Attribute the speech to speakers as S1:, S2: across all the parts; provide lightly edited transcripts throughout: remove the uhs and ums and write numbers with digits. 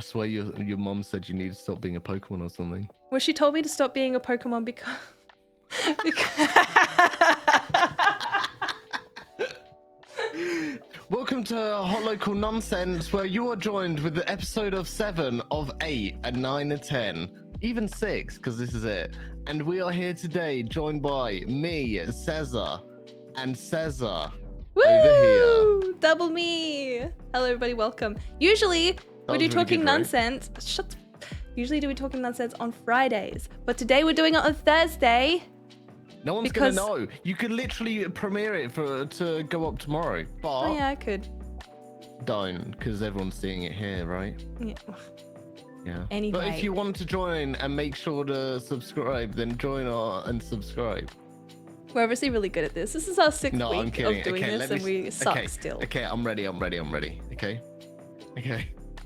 S1: I swear your mom said you need to stop being a Pokemon or something.
S2: Well, she told me to stop being a Pokemon because...
S1: Welcome to Hot Local Nunsense, where you are joined with the episode of 7 of 8 and 9 and 10. Even 6, because this is it. And we are here today, joined by me, Sezza, and Sezza.
S2: Woo!
S1: Over here.
S2: Double me! Hello, everybody, welcome. Usually, we do Talking Nunsense. Usually we Talking Nunsense on Fridays, but today we're doing it on Thursday.
S1: No one's gonna know. You could literally premiere it to go up tomorrow, but
S2: oh yeah, I could.
S1: Don't, because everyone's seeing it here, right?
S2: Yeah.
S1: Yeah.
S2: Anyway.
S1: But if you want to join and make sure to subscribe, then join and subscribe.
S2: We're obviously really good at this. This is our 6th
S1: No, I'm
S2: week
S1: kidding.
S2: of doing
S1: Okay,
S2: this, and we suck still.
S1: Okay, I'm ready. Okay.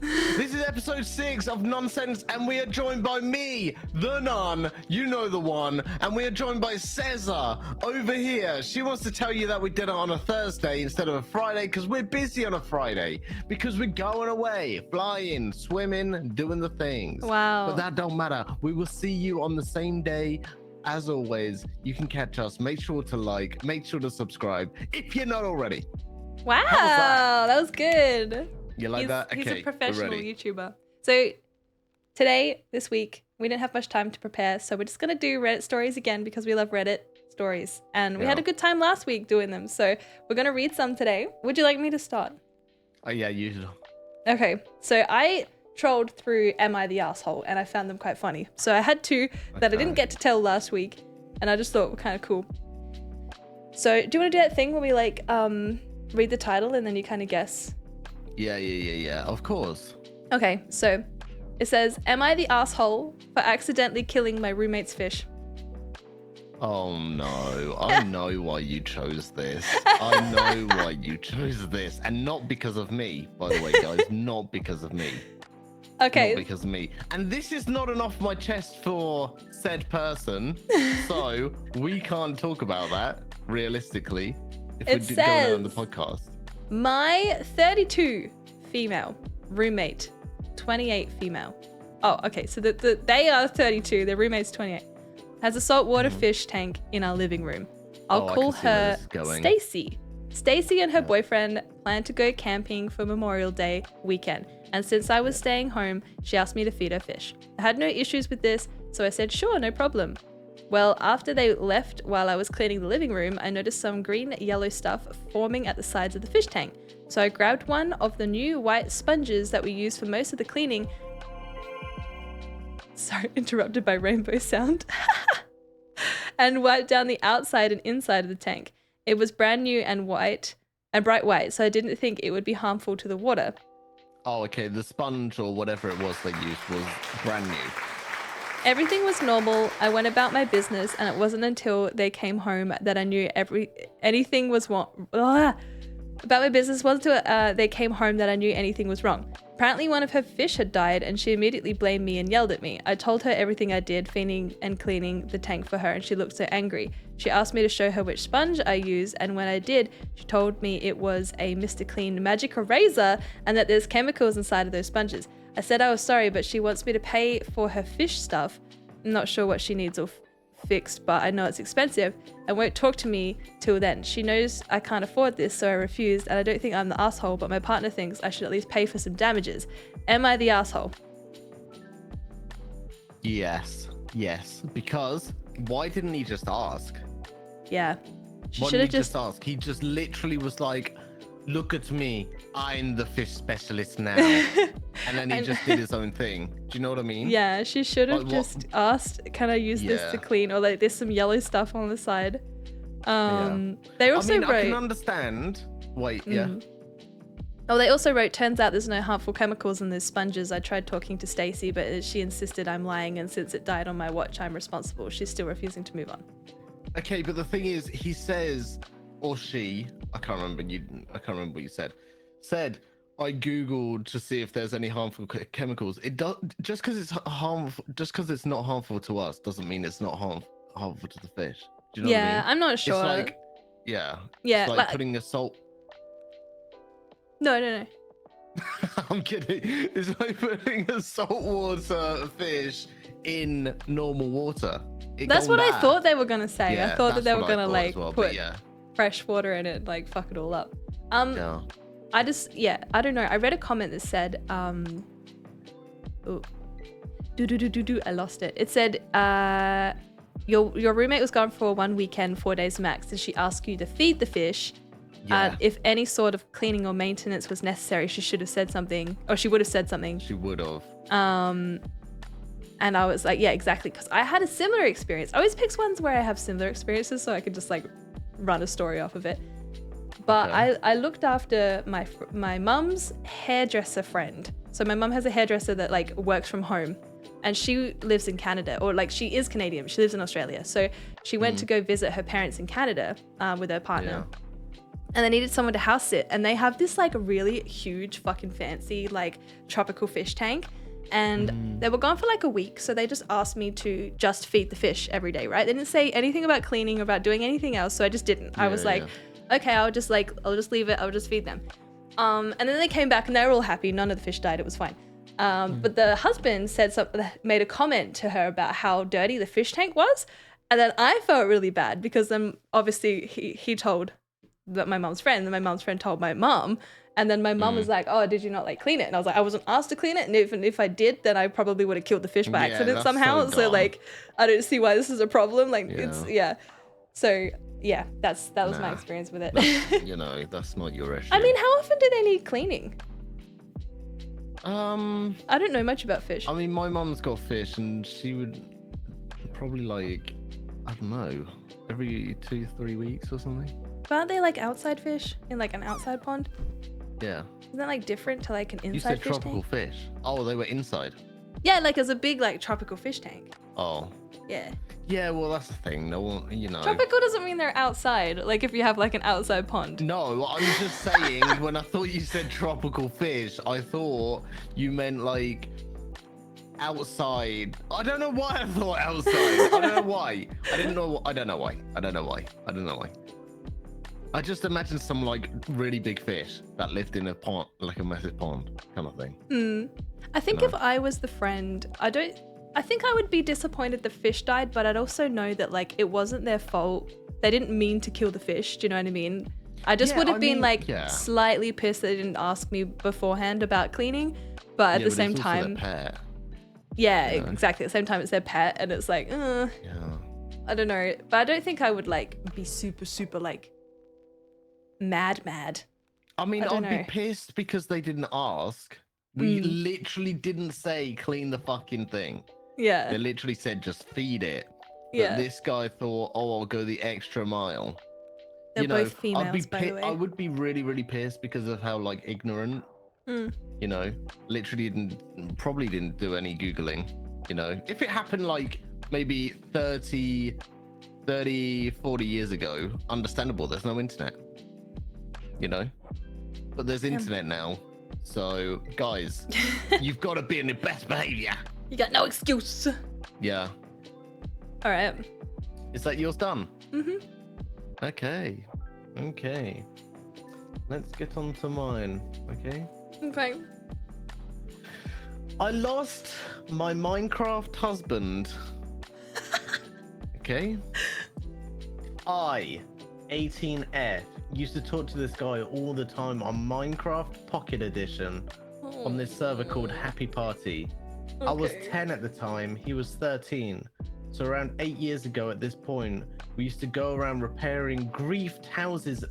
S1: This is episode 6 of Nonsense, and we are joined by me, the Nun, you know the one, and we are joined by Sezza over here. She wants to tell you that we did it on a Thursday instead of a Friday because we're busy on a Friday, because we're going away, flying, swimming, doing the things.
S2: Wow.
S1: But that don't matter. We will see you on the same day. As always, you can catch us. Make sure to like, make sure to subscribe if you're not already.
S2: Wow, that was good.
S1: You like that? Okay,
S2: he's a professional YouTuber. So today, this week, we didn't have much time to prepare, so we're just going to do Reddit stories again because we love Reddit stories. And we had a good time last week doing them, so we're going to read some today. Would you like me to start?
S1: Oh, yeah, usually.
S2: Okay, so I trolled through Am I the Asshole, and I found them quite funny. So I had two that I didn't get to tell last week, and I just thought were kind of cool. So do you want to do that thing where we like read the title and then you kind of guess?
S1: Yeah, of course.
S2: Okay, so it says, am I the asshole for accidentally killing my roommate's fish?
S1: Oh no, I know why you chose this. I know why you chose this. And not because of me, by the way, guys. Not because of me.
S2: Okay.
S1: Not because of me. And this is not an off my chest for said person. So we can't talk about that realistically if we're going on the podcast.
S2: My 32 female roommate, 28 female. Oh, okay. So they are 32. Their roommate's 28. Has a saltwater fish tank in our living room. I'll call her Stacy. Stacy and her boyfriend plan to go camping for Memorial Day weekend. And since I was staying home, she asked me to feed her fish. I had no issues with this, so I said, sure, no problem. Well, after they left while I was cleaning the living room, I noticed some green-yellow stuff forming at the sides of the fish tank. So I grabbed one of the new white sponges that we use for most of the cleaning. Sorry, interrupted by rainbow sound. And wiped down the outside and inside of the tank. It was brand new and white, and bright white, so I didn't think it would be harmful to the water.
S1: Oh, okay. The sponge or whatever it was they used was brand new.
S2: Everything was normal. I went about my business, and it wasn't until they came home that I knew anything was wrong. About my business wasn't until they came home that I knew anything was wrong. Apparently, one of her fish had died, and she immediately blamed me and yelled at me. I told her everything I did, feeding and cleaning the tank for her, and she looked so angry. She asked me to show her which sponge I use, and when I did, she told me it was a Mr. Clean magic eraser and that there's chemicals inside of those sponges. I said I was sorry, but she wants me to pay for her fish stuff. I'm not sure what she needs or fixed, but I know it's expensive and won't talk to me till then. She knows I can't afford this, so I refused, and I don't think I'm the asshole, but my partner thinks I should at least pay for some damages. Am I the asshole?
S1: Yes, because why didn't he just ask?
S2: Yeah.
S1: Why didn't he just ask? He just literally was like, look at me, I'm the fish specialist now. And then he just did his own thing. Do you know what I mean?
S2: Yeah, she should have just asked, can I use this to clean? Or like, there's some yellow stuff on the side. They also wrote... I
S1: can understand. Wait,
S2: Oh, they also wrote, turns out there's no harmful chemicals in those sponges. I tried talking to Stacy, but she insisted I'm lying, and since it died on my watch, I'm responsible. She's still refusing to move on. Okay,
S1: but the thing is, he says, or she, I can't remember what you said, I googled to see if there's any harmful chemicals. It does, just because it's harmful, just because it's not harmful to us doesn't mean it's not harmful to the fish. Do you know what I mean?
S2: I'm not sure.
S1: It's like, it's like putting a salt.
S2: No.
S1: I'm kidding. It's like putting a saltwater fish in normal water.
S2: That's what I thought they were gonna say. I
S1: Yeah,
S2: thought that they
S1: that's
S2: were
S1: what I
S2: gonna
S1: thought
S2: like
S1: as well, but
S2: put
S1: yeah.
S2: fresh water in it, like fuck it all up.
S1: Yeah.
S2: I don't know. I read a comment that said, I lost it. It said, your roommate was gone for 1 weekend, 4 days max, and she asked you to feed the fish.
S1: Yeah.
S2: If any sort of cleaning or maintenance was necessary, she should have said something, or she would have said something.
S1: She would have.
S2: And I was like, yeah, exactly, because I had a similar experience. I always pick ones where I have similar experiences so I could just like run a story off of it. But
S1: Okay.
S2: I looked after my mum's hairdresser friend. So my mum has a hairdresser that like works from home, and she lives in Canada, or like she is Canadian. She lives in Australia. So she went to go visit her parents in Canada with her partner.
S1: Yeah.
S2: And they needed someone to house sit. And they have this like really huge fucking fancy like tropical fish tank. And they were gone for like a week. So they just asked me to just feed the fish every day, right? They didn't say anything about cleaning, about doing anything else. So I just didn't. I was like, okay, I'll just leave it. I'll just feed them. And then they came back and they were all happy. None of the fish died. It was fine. But the husband said something, made a comment to her about how dirty the fish tank was. And then I felt really bad because then obviously he told my mom's friend, and my mom's friend told my mom. And then my mom was like, oh, did you not like clean it? And I was like, I wasn't asked to clean it. And even if I did, then I probably would have killed the fish by accident
S1: that's
S2: somehow.
S1: so
S2: So
S1: dumb.
S2: like, I don't see why this is a problem. Like
S1: Yeah.
S2: So yeah, that was my experience with it.
S1: That's not your issue.
S2: I mean, how often do they need cleaning?
S1: I
S2: don't know much about fish.
S1: mean, my mum's got fish, and she would probably like, I don't know, every 2-3 weeks or something.
S2: But aren't they like outside fish in like an outside pond?
S1: Yeah.
S2: Isn't that like different to like an
S1: You
S2: inside
S1: said
S2: fish
S1: tropical
S2: tank?
S1: fish. Oh, they were inside.
S2: Yeah, like as a big like tropical fish tank.
S1: Oh.
S2: Yeah.
S1: Yeah, well, that's the thing. No one,
S2: Tropical doesn't mean they're outside. Like if you have like an outside pond.
S1: No, I'm just saying, when I thought you said tropical fish, I thought you meant like outside. I don't know why I thought outside. I don't know why. I don't know why. I just imagined some like really big fish that lived in a pond, like a massive pond kind of thing.
S2: I think if I was the friend, I think I would be disappointed the fish died, but I'd also know that like it wasn't their fault. They didn't mean to kill the fish. Do you know what I mean? I just would have been slightly pissed that they didn't ask me beforehand about cleaning, but at the same time, yeah, exactly. At the same time, it's their pet, and it's like, I don't know, but I don't think I would like be super like mad.
S1: I mean,
S2: I don't
S1: I'd be
S2: know.
S1: pissed because they didn't ask. We literally didn't say clean the fucking thing.
S2: Yeah.
S1: They literally said just feed it. But
S2: Yeah.
S1: this guy thought, oh, I'll go the extra mile.
S2: They're both females, by the way.
S1: I would be really pissed because of how like ignorant. Literally probably didn't do any Googling. If it happened like maybe 30, 40 years ago, understandable. There's no internet. But there's internet now. So, guys, you've got to be in the best behavior.
S2: You got no excuse.
S1: Yeah.
S2: All right.
S1: Is that yours done?
S2: Mm-hmm.
S1: Okay. Let's get on to mine. Okay. I lost my Minecraft husband. Okay. 18F, used to talk to this guy all the time on Minecraft Pocket Edition on this server called Happy Party. I was 10 at the time, he was 13. So around 8 years ago at this point, we used to go around repairing griefed houses.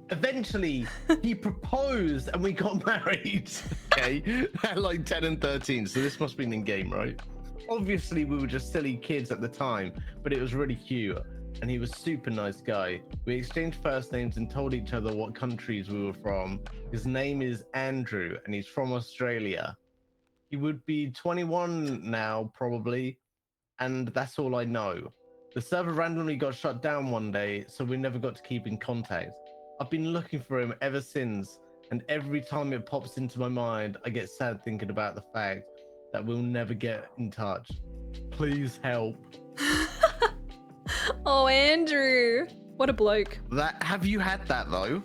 S1: Eventually, he proposed and we got married. Okay, at like 10 and 13. So this must have been in game, right? Obviously, we were just silly kids at the time, but it was really cute. And he was a super nice guy. We exchanged first names and told each other what countries we were from. His name is Andrew, and he's from Australia. He would be 21 now, probably, and that's all I know. The server randomly got shut down one day, so we never got to keep in contact. I've been looking for him ever since, and every time it pops into my mind, I get sad thinking about the fact that we'll never get in touch. Please help.
S2: Oh, Andrew. What a bloke.
S1: Have you had that though?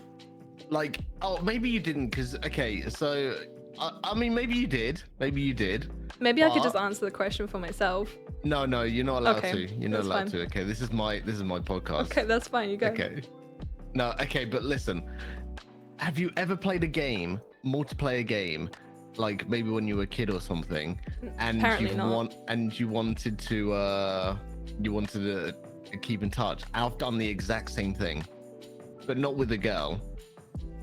S1: like, oh, maybe you didn't, because okay, so I mean, maybe you did.
S2: Maybe I could just
S1: But-
S2: answer the question for myself.
S1: No, you're not allowed
S2: Okay,
S1: to. You're not
S2: that's
S1: allowed
S2: fine.
S1: to. Okay, this is my podcast.
S2: Okay, that's fine. You go.
S1: Okay. No, okay, but listen. Have you ever played a game, multiplayer game, like maybe when you were a kid or something, and
S2: Apparently not.
S1: you wanted to keep in touch? I've done the exact same thing, but not with a girl.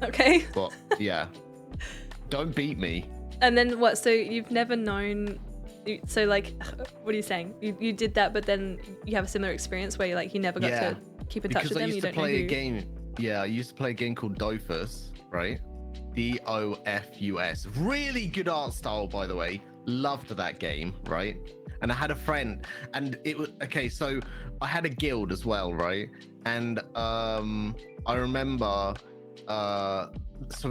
S2: Okay.
S1: But yeah, don't beat me.
S2: And then what? So you've never known. So like, what are you saying? You did that, but then you have a similar experience where you never got to keep in touch with them.
S1: I
S2: You
S1: used to
S2: don't know
S1: play
S2: who.
S1: a game. Yeah, I used to play a game called Dofus, right? Dofus. Really good art style, by the way. Loved that game, right? And I had a friend, and it was okay. So I had a guild as well, right? And I remember, so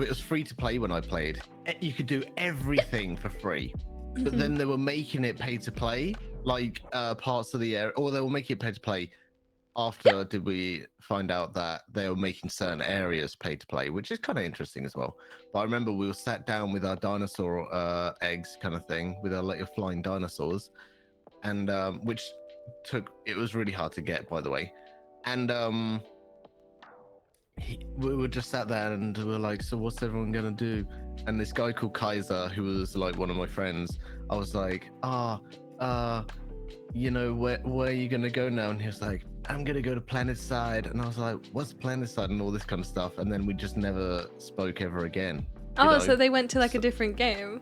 S1: it was free to play when I played. You could do everything for free, but then they were making it pay to play, like parts of the area, or they were making it pay to play. After did we find out that they were making certain areas pay to play, which is kind of interesting as well. But I remember we were sat down with our dinosaur eggs kind of thing, with our little flying dinosaurs, and which it was really hard to get, by the way. And we were just sat there and we were like, so what's everyone gonna do? And this guy called Kaiser, who was like one of my friends, I was like, you know, where are you gonna go now? And he was like, I'm gonna go to Planet Side. And I was like, what's Planet Side and all this kind of stuff? And then we just never spoke ever again.
S2: Oh, so they went to like a different game.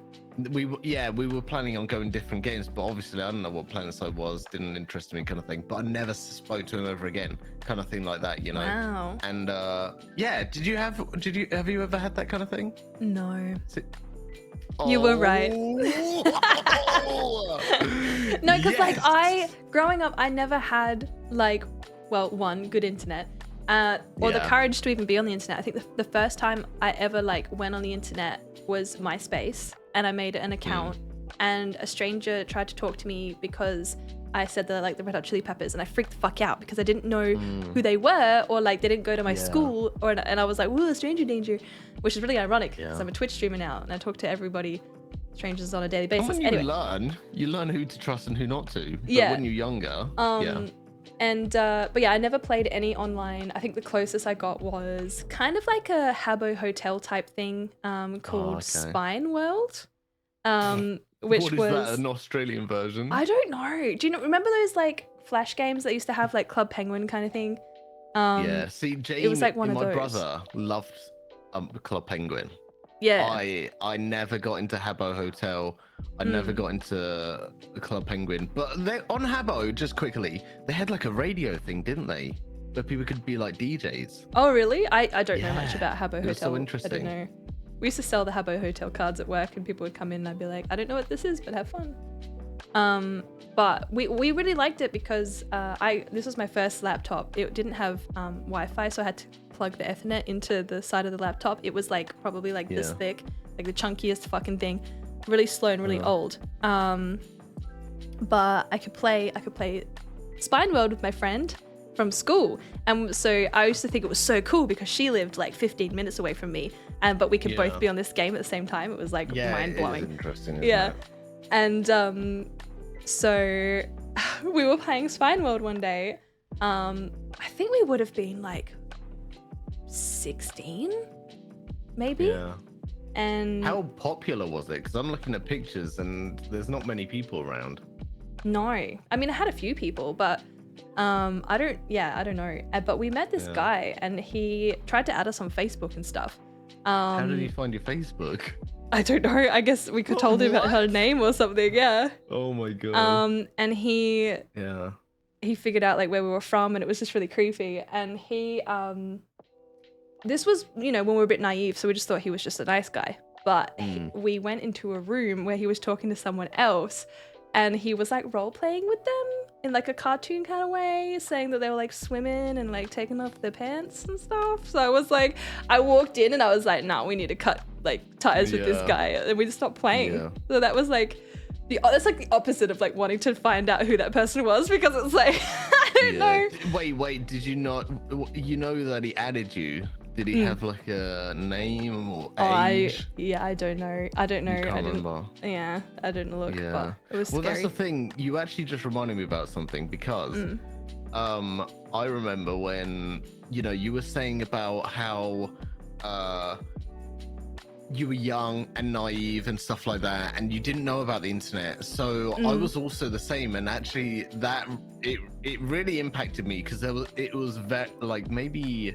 S1: We were planning on going different games, but obviously I don't know what Planet Side was, didn't interest me, kind of thing. But I never spoke to him ever again, kind of thing like that, you know.
S2: Wow.
S1: And yeah, have you ever had that kind of thing?
S2: No. You were right. No, because growing up, I never had good internet, or the courage to even be on the internet. I think the first time I ever went on the internet was MySpace, and I made an account, and a stranger tried to talk to me because I said that the Red Hot Chili Peppers, and I freaked the fuck out because I didn't know who they were, or they didn't go to my school, and I was like, "Whoa, stranger danger," which is really ironic because I'm a Twitch streamer now and I talk to everybody, strangers, on a daily basis.
S1: When
S2: anyway,
S1: you learn who to trust and who not to. But
S2: Yeah.
S1: when you're younger,
S2: but yeah, I never played any online. I think the closest I got was kind of like a Habbo Hotel type thing called Spine World. Which
S1: what is
S2: was
S1: that, an Australian version?
S2: I don't know. Do you remember those flash games that used to have Club Penguin kind of thing?
S1: Yeah, see, Jane,
S2: it was one of
S1: my
S2: those.
S1: brother loved Club Penguin.
S2: Yeah.
S1: I never got into Habbo Hotel. I never got into Club Penguin. But on Habbo, just quickly, they had a radio thing, didn't they? Where people could be DJs.
S2: Oh, really? I don't know much about Habbo Hotel.
S1: It was so interesting.
S2: I don't know. We used to sell the Habbo Hotel cards at work, and people would come in and I'd be like, I don't know what this is, but have fun. But we really liked it because this was my first laptop. It didn't have Wi-Fi, so I had to plug the Ethernet into the side of the laptop. It was probably this thick, the chunkiest fucking thing, really slow and really old. But I could play Spine World with my friend from school, and so I used to think it was so cool because she lived 15 minutes away from me, but we could both be on this game at the same time. It was mind blowing.
S1: It is interesting.
S2: Yeah, and so we were playing Spine World one day. I think we would have been 16, maybe.
S1: Yeah.
S2: And
S1: how popular was it? Because I'm looking at pictures and there's not many people around.
S2: No, I mean I had a few people, but I don't know. But we met this guy, and he tried to add us on Facebook and stuff.
S1: How did he find your Facebook?
S2: I don't know. I guess we could told him her name or something. Yeah.
S1: Oh my god.
S2: And he figured out where we were from, and it was just really creepy. And he this was when we were a bit naive, so we just thought he was just a nice guy. But we went into a room where he was talking to someone else, and he was role playing with them in a cartoon kind of way, saying that they were swimming and taking off their pants and stuff. So I was I walked in and I was nah, we need to cut ties with this guy, and we just stopped playing. Yeah. So that was that's the opposite of wanting to find out who that person was, because it's I don't know.
S1: Wait, did you not? You know that he added you, Did he have like a name or
S2: Oh,
S1: age?
S2: I don't know. I don't know.
S1: You can't
S2: I didn't.
S1: remember.
S2: Yeah, I didn't look.
S1: Yeah.
S2: But it was
S1: Well,
S2: scary.
S1: that's the thing. You actually just reminded me about something because, I remember when you were saying about how, you were young and naive and stuff like that, and you didn't know about the internet. So I was also the same, and actually it really impacted me because it was like maybe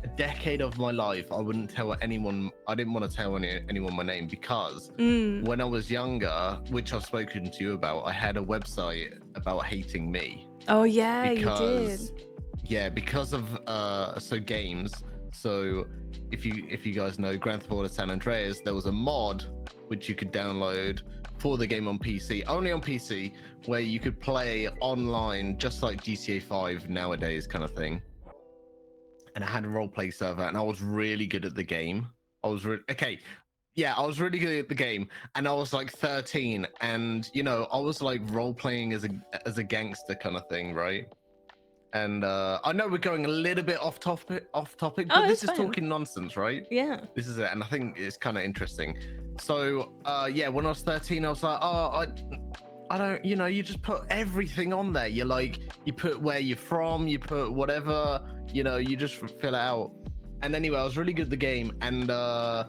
S1: a decade of my life I wouldn't tell anyone. I didn't want to tell anyone my name because when I was younger, which I've spoken to you about, I had a website about hating me.
S2: Oh yeah, you
S1: Because
S2: did.
S1: yeah, because of games. So if you guys know Grand Theft Auto San Andreas, there was a mod which you could download for the game on PC, only on PC, where you could play online just like GTA 5 nowadays kind of thing. And I had a roleplay server, and I was really good at the game. I was really good at the game, and I was like 13, and I was like role playing as a gangster kind of thing, right? And I know we're going a little bit off topic,
S2: Oh,
S1: but this
S2: it's
S1: is
S2: fine.
S1: Talking Nonsense, right?
S2: Yeah.
S1: This is it, and I think it's kind of interesting. So yeah, when I was 13, I was like, oh, I don't, you just put everything on there. You put where you're from, you put whatever, you just fill it out. And anyway, I was really good at the game, and I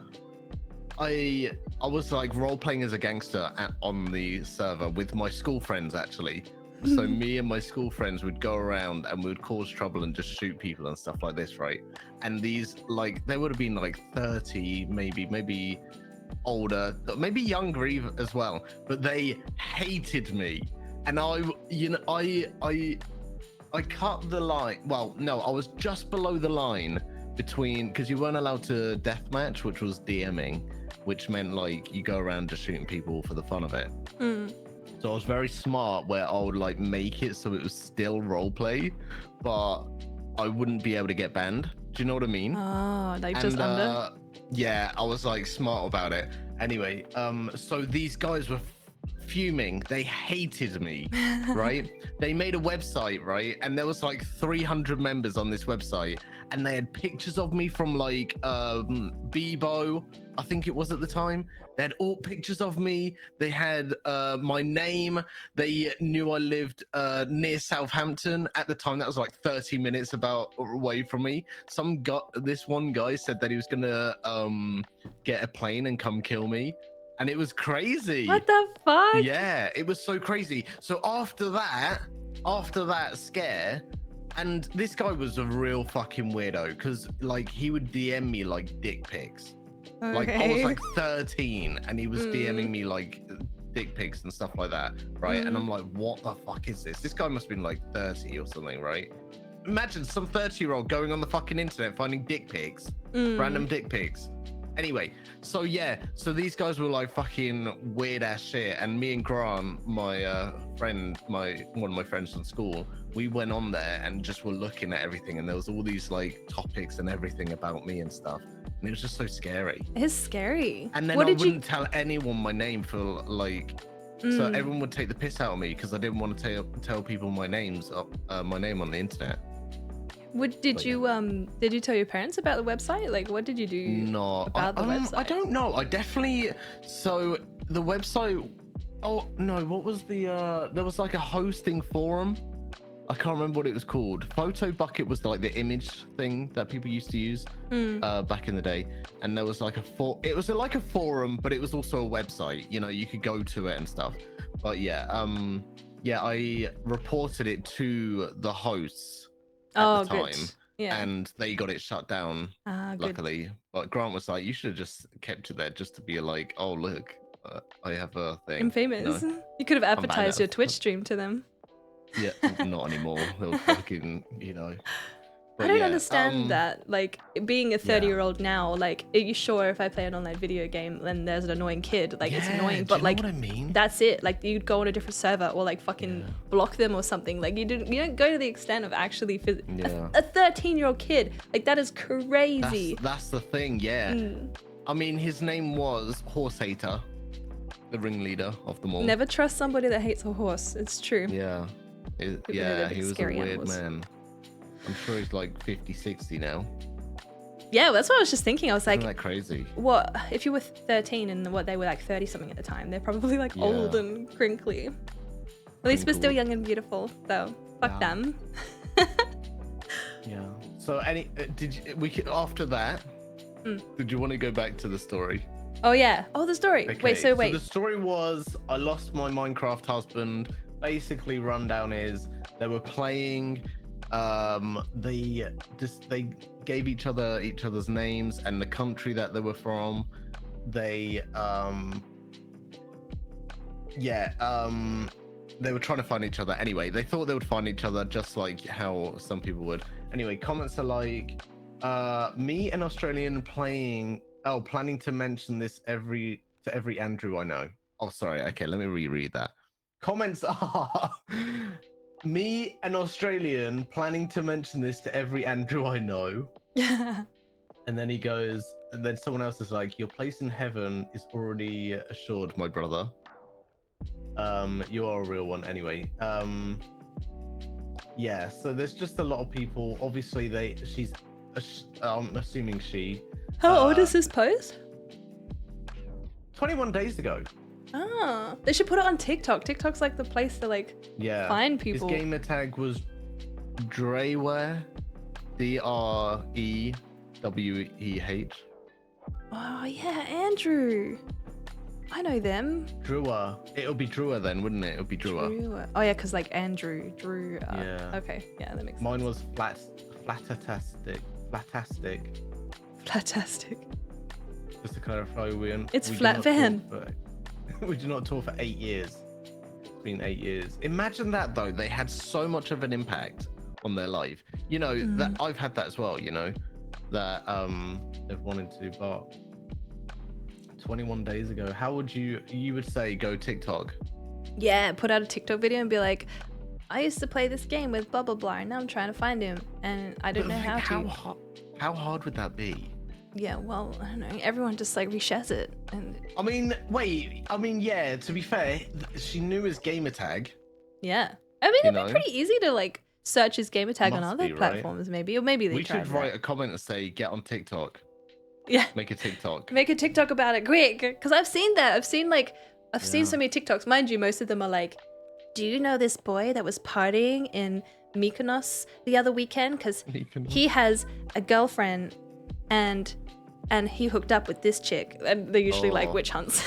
S1: was like role playing as a gangster on the server with my school friends actually. So me and my school friends would go around and we would cause trouble and just shoot people and stuff like this, right? And these, like, they would have been like 30, maybe older, maybe younger even as well, but they hated me. And I cut the line. Well, no, I was just below the line between, because you weren't allowed to deathmatch, which was DMing, which meant like you go around just shooting people for the fun of it. So I was very smart where I would like make it so it was still roleplay, but I wouldn't be able to get banned. Do you know what I mean?
S2: Oh, like just under.
S1: Yeah, I was like smart about it. Anyway, so these guys were fuming. They hated me, right? They made a website, right? And there was like 300 members on this website, and they had pictures of me from like Bebo, I think it was at the time. They had all pictures of me. They had my name. They knew I lived near Southampton at the time. That was like 30 minutes away from me. This one guy said that he was gonna get a plane and come kill me, and it was crazy.
S2: What the fuck?
S1: Yeah, it was so crazy. So after that scare, and this guy was a real fucking weirdo because like he would DM me like dick pics.
S2: Okay.
S1: Like I was like 13 and he was DMing me like dick pics and stuff like that, right? And I'm like, what the fuck is this? This guy must have been like 30 or something, right? Imagine some 30-year-old going on the fucking internet finding dick pics, random dick pics. Anyway, so yeah, so these guys were like fucking weird ass shit, and me and Grant, my friend, one of my friends from school, we went on there and just were looking at everything, and there was all these like topics and everything about me and stuff, and it was just so scary.
S2: It's scary.
S1: And then I wouldn't tell anyone my name for like, so everyone would take the piss out of me because I didn't want to tell people my name on the internet.
S2: Did you tell your parents about the website? Like, what did you do about the website?
S1: I don't know. So the website. Oh no, what was the? There was like a hosting forum. I can't remember what it was called. Photo Bucket was like the image thing that people used to use back in the day, and there was like it was like a forum, but it was also a website. You could go to it and stuff. But yeah, I reported it to the hosts at the time,
S2: good. Yeah.
S1: and they got it shut down, luckily.
S2: Good.
S1: But Grant was like, you should have just kept it there just to be like, oh look, I have a thing.
S2: I'm famous. You could have advertised your Twitch stream to them.
S1: Yeah, not anymore. They'll fucking, But
S2: I don't understand that. Like, being a 30-year-old now, like, are you sure if I play an online video game, then there's an annoying kid? Like, it's annoying, but like,
S1: what I mean?
S2: that's it. Like, you'd go on a different server or like fucking block them or something. Like, you don't go to the extent of actually a 13-year-old kid. Like, that is crazy.
S1: That's the thing. Yeah. I mean, his name was Horse Hater, the ringleader of them all.
S2: Never trust somebody that hates a horse. It's true.
S1: Yeah. He was a weird man. I'm sure he's like 50, 60 now.
S2: Yeah, that's what I was just thinking. I was like,
S1: Isn't that crazy?
S2: what if you were 13 and what they were like 30 something at the time? They're probably like old and crinkly. At least we're still young and beautiful, so fuck them.
S1: Yeah. So after that? Did you want to go back to the story?
S2: Oh yeah. Oh, the story.
S1: Okay,
S2: Wait.
S1: So the story was I lost my Minecraft husband. Basically, rundown is they were playing. They gave each other's names and the country that they were from. They they were trying to find each other. Anyway, they thought they would find each other just like how some people would. Anyway, comments are like, me an Australian planning to mention this to every Andrew I know. Oh, sorry. Okay, let me reread that. Comments are me an Australian planning to mention this to every Andrew I know. And then he goes, and then someone else is like, your place in heaven is already assured, my brother. You are a real one anyway. Yeah, so there's just a lot of people. Obviously, I'm assuming she.
S2: How old is this post?
S1: 21 days ago.
S2: Ah, they should put it on TikTok. TikTok's like the place to like find people.
S1: His gamer tag was Dreweh, Dreweh.
S2: Oh yeah, Andrew. I know them.
S1: Drewer. It'll be Drewer then, wouldn't it? It'll be Drewer.
S2: Oh yeah, because like Andrew, Drew.
S1: Yeah.
S2: Okay, yeah, that makes sense.
S1: Mine was flatastic.
S2: Flatastic.
S1: Just to clarify,
S2: it's flat van.
S1: We did not tour for 8 years. It's been 8 years. Imagine that though. They had so much of an impact on their life. You know, that I've had that as well, you know, that they've wanted to, but 21 days ago, how would you would say go TikTok? Yeah,
S2: put out a TikTok video and be like, I used to play this game with blah blah blah, and now I'm trying to find him, and I don't know how to.
S1: How hard would that be?
S2: Yeah, well, I don't know. Everyone just like reshares it, and.
S1: I mean, yeah. To be fair, she knew his gamer tag.
S2: Yeah, I mean, it'd be pretty easy to like search his gamer tag on other platforms, maybe, or maybe they.
S1: We should write a comment and say, "Get on TikTok."
S2: Yeah.
S1: Make a TikTok.
S2: Make a TikTok about it, quick! Because I've seen that. I've seen so many TikToks. Mind you, most of them are like, "Do you know this boy that was partying in Mykonos the other weekend? Because he has a girlfriend, and he hooked up with this chick." And they're usually like witch hunts.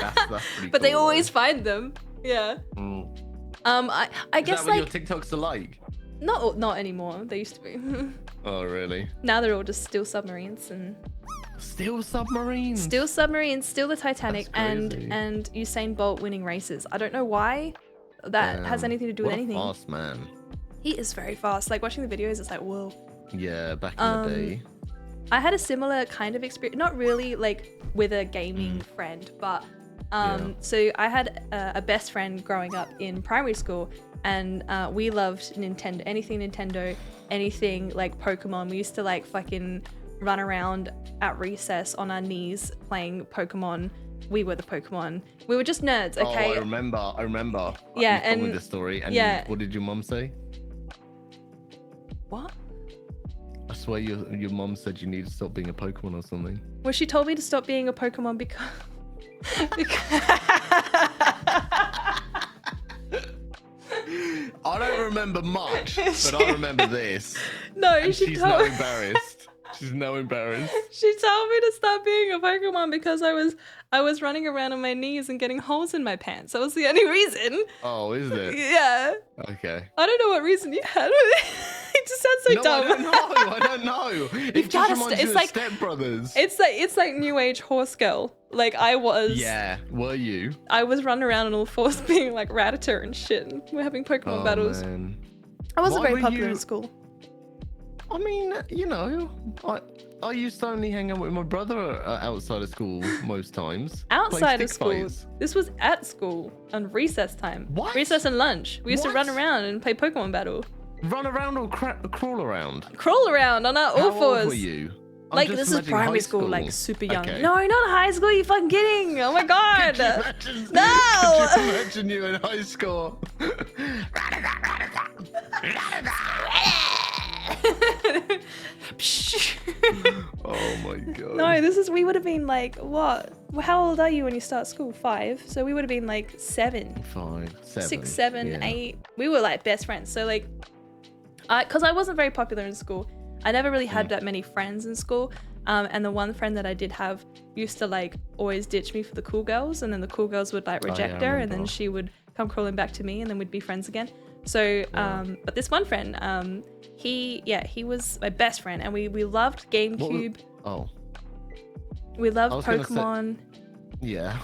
S1: That's pretty
S2: but they always find them. Yeah. I guess
S1: is that what your TikToks are like?
S2: Not anymore. They used to be.
S1: Oh really?
S2: Now they're all just still submarines and.
S1: Still submarines.
S2: Still submarines. Still the Titanic and Usain Bolt winning races. I don't know why that has anything to do with anything.
S1: What a fast man.
S2: He is very fast. Like watching the videos, it's like whoa.
S1: Yeah, back in the day.
S2: I had a similar kind of experience. Not really like with a gaming friend, but so I had a best friend growing up in primary school, and we loved Nintendo. Anything Nintendo, anything like Pokemon. We used to like fucking run around at recess on our knees playing Pokemon. We were the Pokemon. We were just nerds, okay?
S1: Oh, I remember.
S2: Yeah,
S1: you told me the story. And what did your mum say?
S2: What?
S1: I swear your mum said you need to stop being a Pokemon or something.
S2: Well, she told me to stop being a Pokemon because...
S1: I don't remember much, but I remember this.
S2: No,
S1: and she's now embarrassed. She's now embarrassed.
S2: She told me to stop being a Pokemon because I was running around on my knees and getting holes in my pants. That was the only reason.
S1: Oh, is it?
S2: Yeah.
S1: Okay.
S2: I don't know what reason you had. It just sounds so dumb.
S1: I don't know. It just reminds you of Step Brothers.
S2: It's like new age horse girl. Like I was.
S1: Yeah. Were you?
S2: I was running around on all fours being like Rattata and shit. We're having Pokemon battles.
S1: Man.
S2: I wasn't very popular in school.
S1: I mean, you know, I used to only hang out with my brother outside of school most times.
S2: Outside of school? This was at school on recess time.
S1: What?
S2: Recess and lunch. We used to run around and play Pokemon battle.
S1: Run around or crawl around?
S2: Crawl around on our all fours.
S1: How old were you?
S2: Like this is primary school, like super young.
S1: Okay.
S2: No, not high school. You fucking kidding? Oh my god! No!
S1: Could you imagine you in high school? Oh my god.
S2: No, we would have been like, what? How old are you when you start school? 5. So we would have been like 7.
S1: 5, 7.
S2: 6, 7,
S1: yeah.
S2: 8. We were like best friends. So like, because I wasn't very popular in school, I never really had that many friends in school. And the one friend that I did have used to like always ditch me for the cool girls, and then the cool girls would like reject her, and then she would come crawling back to me, and then we'd be friends again. So, but this one friend, he was my best friend, and we loved GameCube. We loved Pokemon.
S1: Yeah.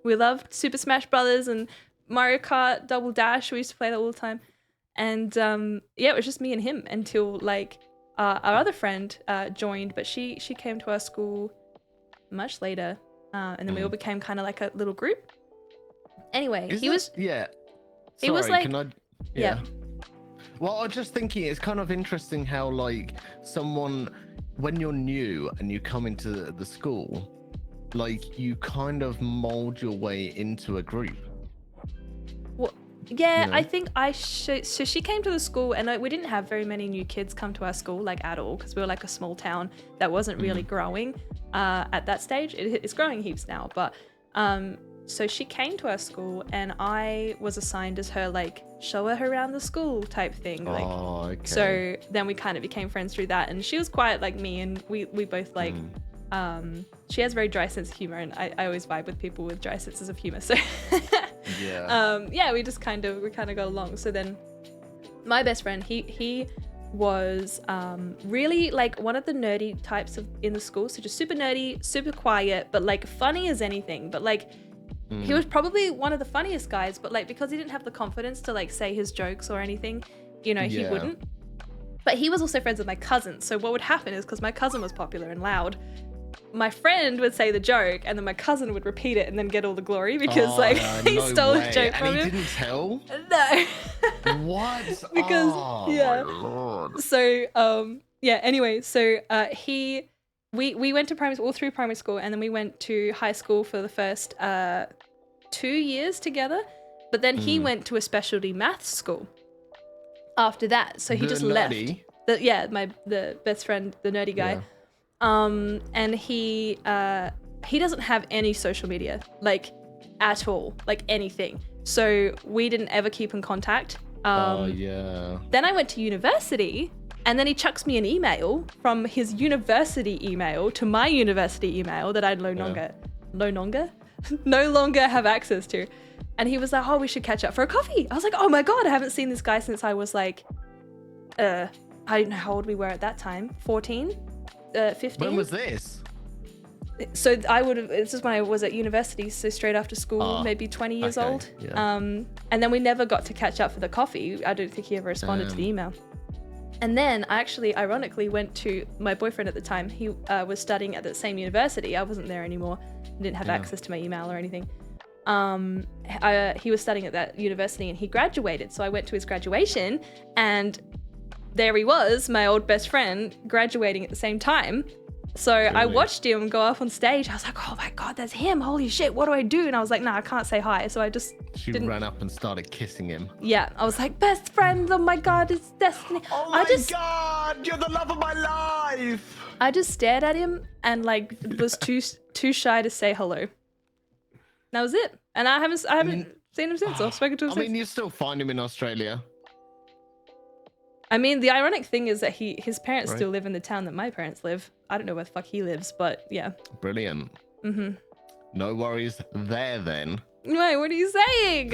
S2: We loved Super Smash Brothers and Mario Kart Double Dash. We used to play that all the time. And it was just me and him until like our other friend joined, but she came to our school much later, and then we all became kind of like a little group. Anyway, he was like, yeah.
S1: Well, I was just thinking, it's kind of interesting how like someone, when you're new and you come into the school, like you kind of mold your way into a group.
S2: Well, yeah,
S1: you know?
S2: I think so she came to the school, and like, we didn't have very many new kids come to our school like at all, because we were like a small town that wasn't really growing at that stage. It's growing heaps now, but so she came to our school, and I was assigned as her like show her around the school type thing. Like,
S1: okay.
S2: So then we kind of became friends through that, and she was quite like me, and we both like she has a very dry sense of humor, and I always vibe with people with dry senses of humor. So we just kind of got along. So then my best friend, he was really like one of the nerdy types in the school. So just super nerdy, super quiet, but like funny as anything. But like he was probably one of the funniest guys, but like because he didn't have the confidence to like say his jokes or anything, he wouldn't. But he was also friends with my cousin. So what would happen is, because my cousin was popular and loud, my friend would say the joke, and then my cousin would repeat it and then get all the glory, because he stole the joke from him.
S1: And he didn't tell?
S2: No.
S1: What?
S2: Because
S1: my Lord.
S2: So anyway, so we went to all through primary school, and then we went to high school for the first 2 years together, but then he went to a specialty maths school after that, so he just left. The best friend, the nerdy guy. And he doesn't have any social media, like at all, like anything, so we didn't ever keep in contact. Then I went to university, and then he chucks me an email from his university email to my university email that I no longer have access to. And he was like, oh, we should catch up for a coffee. I was like, oh my God, I haven't seen this guy since I was like, I don't know how old we were at that time, 14, 15.
S1: When was this?
S2: So this is when I was at university, so straight after school, maybe 20 years old.
S1: Yeah.
S2: And then we never got to catch up for the coffee. I don't think he ever responded to the email. And then I actually, ironically, went to my boyfriend at the time. He was studying at the same university. I wasn't there anymore. I didn't have access to my email or anything. He was studying at that university, and he graduated. So I went to his graduation, and there he was, my old best friend, graduating at the same time. So I watched him go up on stage. I was like, oh my God, that's him. Holy shit, what do I do? And I was like, nah, I can't say hi. So I just
S1: ran up and started kissing him.
S2: Yeah, I was like, best friend, oh my God, it's destiny.
S1: Oh my God, you're the love of my life.
S2: I just stared at him and like was too shy to say hello. That was it. And I haven't seen him since. I've spoken to him since.
S1: I mean, you still find him in Australia.
S2: I mean, the ironic thing is that his parents still live in the town that my parents live. I don't know where the fuck he lives, but yeah.
S1: Brilliant. No worries there then.
S2: Wait, what are you saying?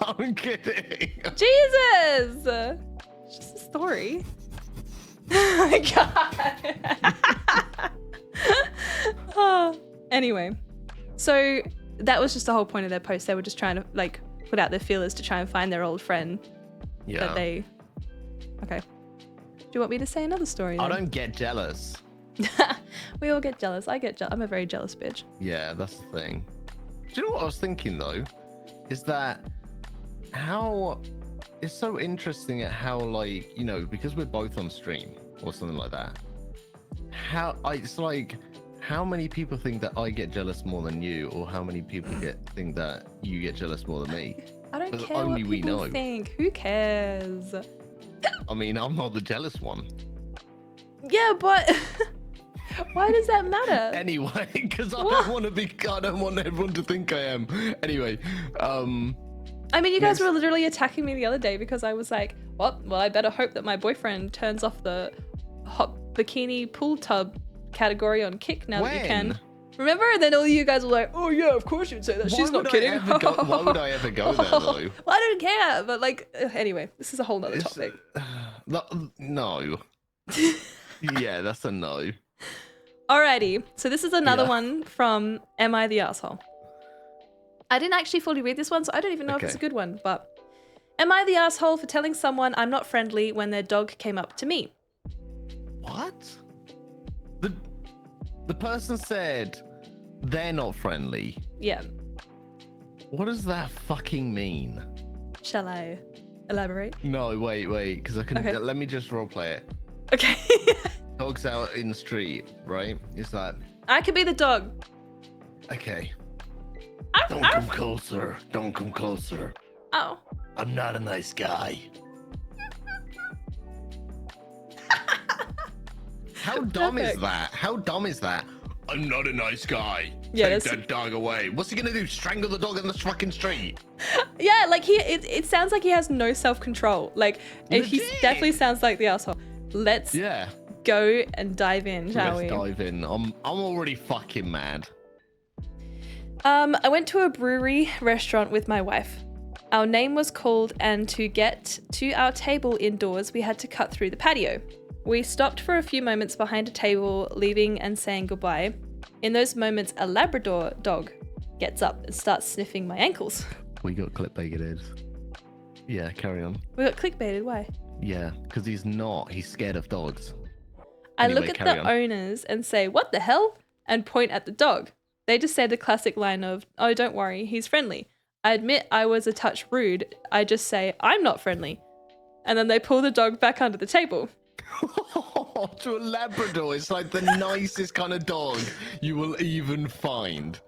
S1: I'm kidding.
S2: Jesus! It's just a story. Oh my God. Anyway, so that was just the whole point of their post. They were just trying to like put out their feelers to try and find their old friend that they... Okay. Do you want me to say another story then?
S1: I don't get jealous.
S2: We all get jealous. I get jealous. I'm a very jealous bitch.
S1: Yeah, that's the thing. Do you know what I was thinking though? Is that how it's so interesting at how, like, you know, because we're both on stream or something like that. It's like how many people think that I get jealous more than you, or how many people think that you get jealous more than me?
S2: I don't care
S1: only
S2: what
S1: we
S2: people
S1: know.
S2: think. Who cares?
S1: I mean, I'm not the jealous one.
S2: Yeah, but why does that matter?
S1: Anyway, because I
S2: What?
S1: don't want everyone to think I am. Anyway,
S2: I mean, you guys were literally attacking me the other day because I was like, well, I better hope that my boyfriend turns off the hot bikini pool tub category on Kick now that you can. Remember? And then all you guys were like, oh yeah, of course you'd say that. She's not kidding.
S1: Why would I ever go there, though?
S2: Well, I don't care, but like, anyway, this is a whole nother topic.
S1: No. Yeah, that's a no.
S2: Alrighty, so this is another one from Am I the Asshole? I didn't actually fully read this one, so I don't even know if it's a good one, but am I the asshole for telling someone I'm not friendly when their dog came up to me?
S1: What? The person said they're not friendly.
S2: Yeah.
S1: What does that fucking mean?
S2: Shall I elaborate?
S1: No, wait, because I can.
S2: Okay.
S1: Let me just roleplay it.
S2: Okay.
S1: Dogs out in the street, right? Is that?
S2: I could be the dog.
S1: Okay.
S2: Arf,
S1: Don't
S2: arf.
S1: come closer. Don't come closer.
S2: Oh.
S1: I'm not a nice guy. How dumb is
S2: Perfect.
S1: that? How dumb is that? I'm not a nice guy.
S2: Yeah,
S1: Take
S2: that's-
S1: that dog away. What's he gonna do? Strangle the dog in the fucking street?
S2: Yeah, like it sounds like he has no self-control. Like he
S1: Legit.
S2: definitely sounds like the asshole. Let's
S1: Yeah.
S2: go and dive in, shall
S1: Let's
S2: we?
S1: dive in. I'm already fucking mad.
S2: I went to a brewery restaurant with my wife. Our name was called, and to get to our table indoors, we had to cut through the patio. We stopped for a few moments behind a table, leaving and saying goodbye. In those moments, a Labrador dog gets up and starts sniffing my ankles.
S1: We got clickbaited. Yeah, carry on.
S2: We got clickbaited, why?
S1: Yeah, because he's not. He's scared of dogs.
S2: I
S1: Anyway,
S2: look at
S1: carry
S2: the
S1: on.
S2: owners and say, what the hell? And point at the dog. They just say the classic line of, oh, don't worry, he's friendly. I admit I was a touch rude. I just say, I'm not friendly. And then they pull the dog back under the table.
S1: To a Labrador, it's like the nicest kind of dog you will even find.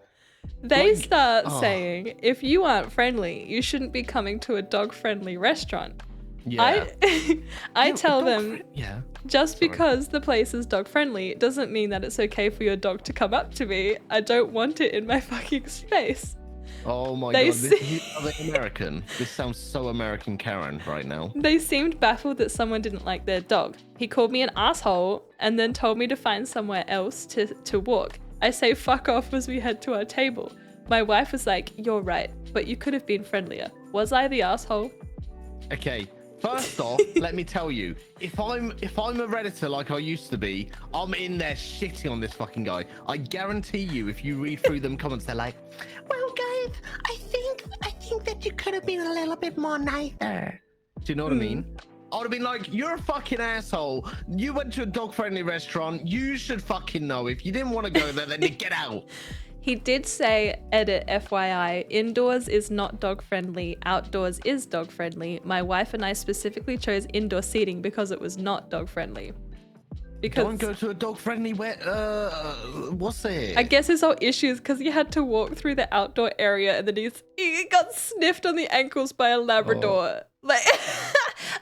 S2: They
S1: Like,
S2: start
S1: oh.
S2: saying, if you aren't friendly, you shouldn't be coming to a dog-friendly restaurant.
S1: Yeah.
S2: I
S1: Yeah,
S2: tell
S1: dog
S2: them,
S1: fri- yeah.
S2: just
S1: Sorry.
S2: because the place is dog-friendly doesn't mean that it's okay for your dog to come up to me. I don't want it in my fucking space.
S1: Oh my
S2: They
S1: god,
S2: see-
S1: are they American? This sounds so American Karen right now.
S2: They seemed baffled that someone didn't like their dog. He called me an asshole and then told me to find somewhere else to walk. I say fuck off as we head to our table. My wife was like, you're right, but you could have been friendlier. Was I the asshole?
S1: Okay, first off, let me tell you, if I'm a Redditor like I used to be, I'm in there shitting on this fucking guy. I guarantee you, if you read through them comments, they're like, well, guys, I think that you could have been a little bit more nicer. Do you know what I mean? I would have been like, you're a fucking asshole. You went to a dog-friendly restaurant. You should fucking know. If you didn't want to go there, then you get out.
S2: He did say, edit FYI, indoors is not dog friendly, outdoors is dog friendly. My wife and I specifically chose indoor seating because it was not dog friendly. Because
S1: Don't go to a dog-friendly what's it?
S2: I guess his whole issue is because he had to walk through the outdoor area and then he got sniffed on the ankles by a Labrador. Like,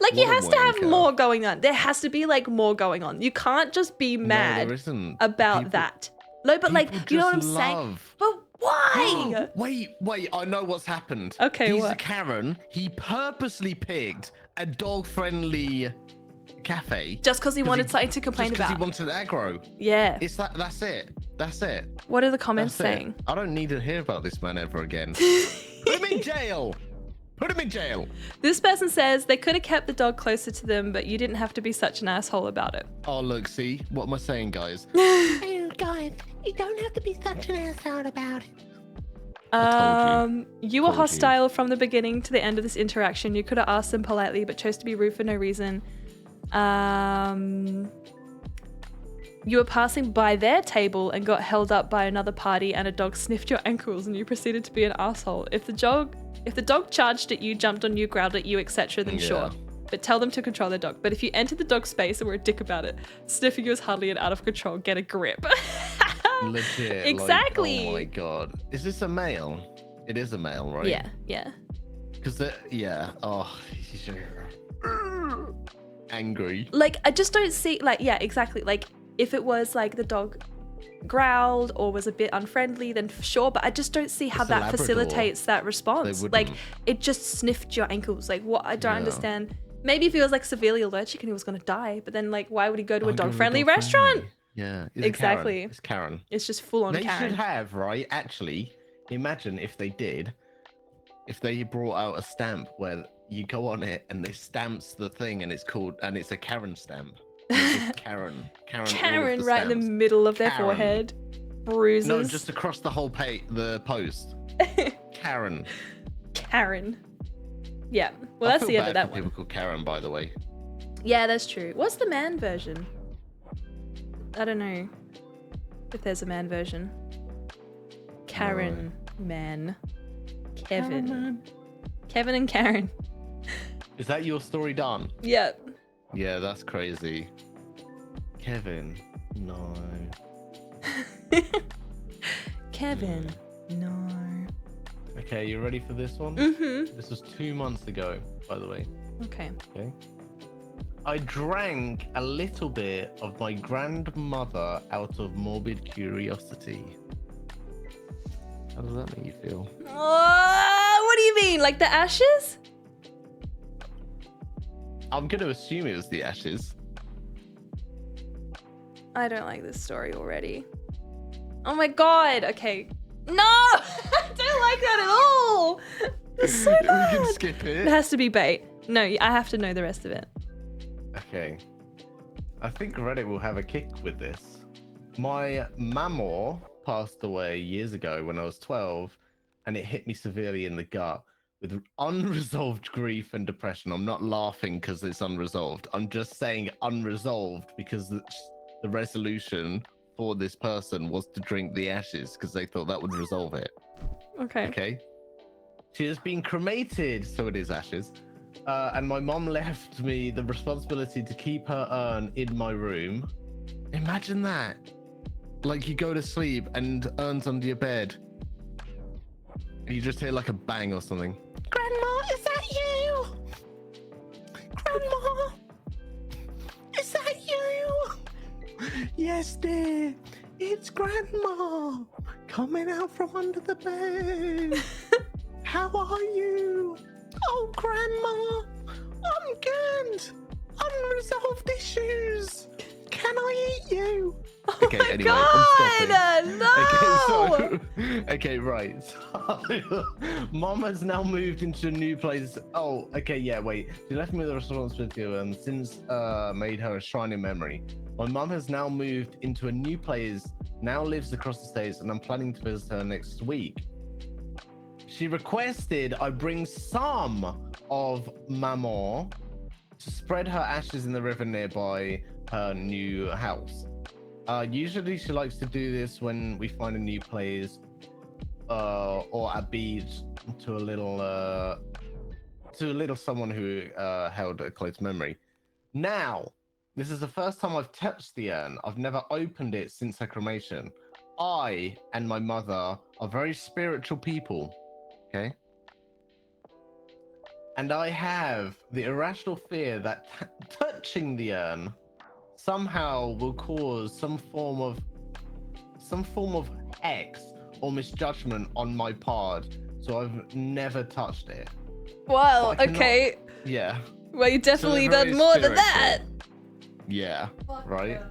S2: like he
S1: What a
S2: has to have
S1: wanker.
S2: more going on. There has to be like more going on. You can't just be
S1: No,
S2: mad
S1: there isn't.
S2: about
S1: People-
S2: that. No, but like,
S1: people
S2: you know what I'm
S1: just
S2: saying?
S1: love-
S2: But why?
S1: Wait, I know what's happened.
S2: Okay,
S1: He's a
S2: what?
S1: Karen. He purposely picked a dog-friendly cafe.
S2: Just because he wanted something to complain
S1: Just because
S2: about.
S1: he wanted aggro.
S2: Yeah.
S1: That's it. That's it.
S2: What are the comments
S1: That's it.
S2: saying?
S1: I don't need to hear about this man ever again. Put him in jail. Put him in jail.
S2: This person says they could have kept the dog closer to them, but you didn't have to be such an asshole about it.
S1: Oh, look, see? What am I saying, guys?
S3: Oh, guys, you don't have to be such an asshole about it.
S2: You were
S1: Told you.
S2: hostile from the beginning to the end of this interaction. You could have asked them politely, but chose to be rude for no reason. You were passing by their table and got held up by another party, and a dog sniffed your ankles, and you proceeded to be an asshole. If the dog charged at you, jumped on you, growled at you, etc., then sure. But tell them to control their dog. But if you entered the dog's space and were a dick about it, sniffing you is hardly an out of control. Get a grip.
S1: Legit.
S2: Exactly.
S1: Like, oh my god. Is this a male? It is a male, right?
S2: Yeah.
S1: Because yeah. Oh. angry.
S2: Like, I just don't see, like, yeah, exactly. Like, if it was like the dog growled or was a bit unfriendly, then sure, but I just don't see how
S1: It's a
S2: that
S1: Labrador.
S2: facilitates that response.
S1: They
S2: Like,
S1: wouldn't.
S2: it just sniffed your ankles. Like, what? I don't
S1: Yeah.
S2: understand. Maybe if he was like severely allergic and he was gonna die, but then like, why would he go to a
S1: I'll go to
S2: dog-friendly
S1: dog-friendly.
S2: restaurant?
S1: Yeah, it's
S2: Exactly.
S1: Karen. It's Karen.
S2: It's just full on
S1: They
S2: Karen.
S1: should have, right? Actually, imagine if they did. If they brought out a stamp where you go on it and it stamps the thing and it's a Karen stamp. And it's just Karen. All of
S2: Karen
S1: the
S2: right in the
S1: stamps.
S2: middle of their
S1: Karen.
S2: forehead. Bruises.
S1: No, just across the whole the post. Karen.
S2: Karen. Yeah. Well,
S1: I
S2: that's
S1: feel
S2: the end
S1: bad
S2: of that
S1: for
S2: one.
S1: people called Karen, by the way.
S2: Yeah, that's true. What's the man version? I don't know if there's a man version. Karen, man. Kevin.
S1: Karen.
S2: Kevin and Karen.
S1: Is that your story done?
S2: Yep.
S1: Yeah, that's crazy. Kevin. No.
S2: Kevin. No.
S1: Okay, you ready for this one?
S2: Mm-hmm.
S1: This was 2 months ago, by the way.
S2: Okay.
S1: Okay. I drank a little bit of my grandmother out of morbid curiosity. How does that make you feel?
S2: What do you mean? Like the ashes?
S1: I'm going to assume it was the ashes.
S2: I don't like this story already. Oh my god. Okay. No! I don't like that at all. It's so bad.
S1: We can skip
S2: It
S1: it.
S2: has to be bait. No, I have to know the rest of it.
S1: Okay. I think Reddit will have a kick with this. My mamaw passed away years ago when I was 12, and it hit me severely in the gut with unresolved grief and depression. I'm not laughing because it's unresolved. I'm just saying unresolved because the resolution for this person was to drink the ashes because they thought that would resolve it.
S2: Okay.
S1: Okay. She has been cremated, so it is ashes. And my mom left me the responsibility to keep her urn in my room. Imagine that. Like you go to sleep and urn's under your bed. And you just hear like a bang or something.
S3: Grandma, is that you? Grandma, is that you?
S1: Yes, dear. It's Grandma coming out from under the bed. How are you?
S3: Oh, Grandma, I'm good. Unresolved issues. Can I eat you?
S1: Okay,
S2: Oh my
S1: anyway, I'm stopping.
S2: god! No!
S1: Okay, right. So, Mom has now moved into a new place. Oh, okay, yeah, wait. She left me with the responsibility and since made her a shrine in memory. My mom has now moved into a new place, now lives across the states, and I'm planning to visit her next week. She requested I bring some of Maman to spread her ashes in the river nearby her new house. Usually she likes to do this when we find a new place or a beach to a little someone who held a close memory. Now, this is the first time I've touched the urn. I've never opened it since her cremation. I and my mother are very spiritual people, okay? And I have the irrational fear that touching the urn somehow will cause some form of hex or misjudgment on my part. So I've never touched it.
S2: Wow,
S1: But I cannot-
S2: okay.
S1: Yeah.
S2: Well, you definitely
S1: very
S2: done more than
S1: spiritual.
S2: that.
S1: Yeah. Right.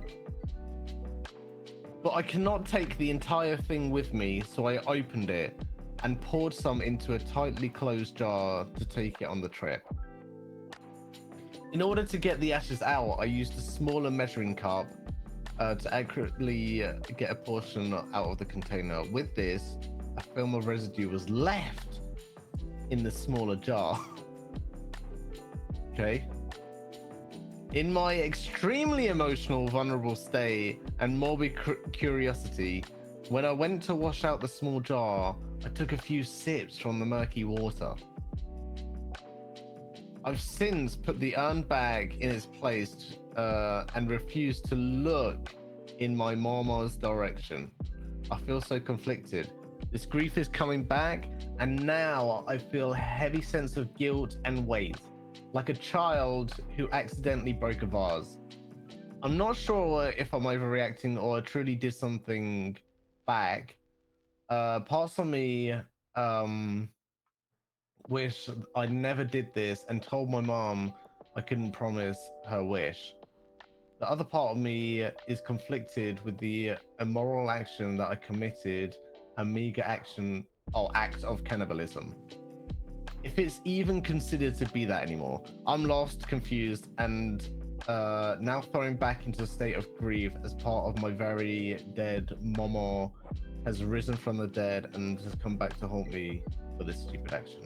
S1: But I cannot take the entire thing with me, so I opened it and poured some into a tightly closed jar to take it on the trip. In order to get the ashes out, I used a smaller measuring cup to accurately get a portion out of the container. With this, a film of residue was left in the smaller jar. Okay. In my extremely emotional, vulnerable state and morbid curiosity, when I went to wash out the small jar, I took a few sips from the murky water. I've since put the urn bag in its place and refused to look in my mama's direction. I feel so conflicted. This grief is coming back, and now I feel a heavy sense of guilt and weight. like a child who accidentally broke a vase. I'm not sure if I'm overreacting or I truly did something back. Parts of me wish I never did this and told my mom I couldn't promise her wish. The other part of me is conflicted with the immoral action that I committed, a meager act of cannibalism. If it's even considered to be that anymore, I'm lost, confused, and now throwing back into a state of grief as part of my very dead Momo has risen from the dead and has come back to haunt me for this stupid action.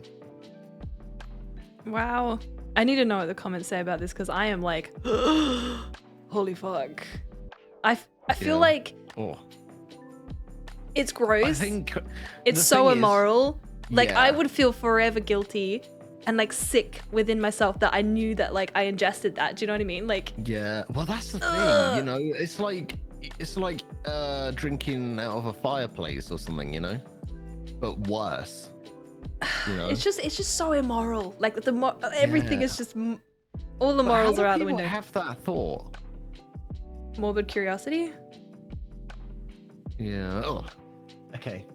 S2: Wow. I need to know what the comments say about this because I am like, holy fuck. I feel like it's gross.
S1: I think
S2: it's so immoral. Like I would feel forever guilty and like sick within myself that I knew that like I ingested that. Do you know what I mean? Like
S1: yeah. Well, that's the thing. You know, it's like drinking out of a fireplace or something. You know, but worse. You know? It's
S2: just so immoral. Like everything is just all the morals are out the window.
S1: Have that thought.
S2: Morbid curiosity.
S1: Yeah. Oh. Okay.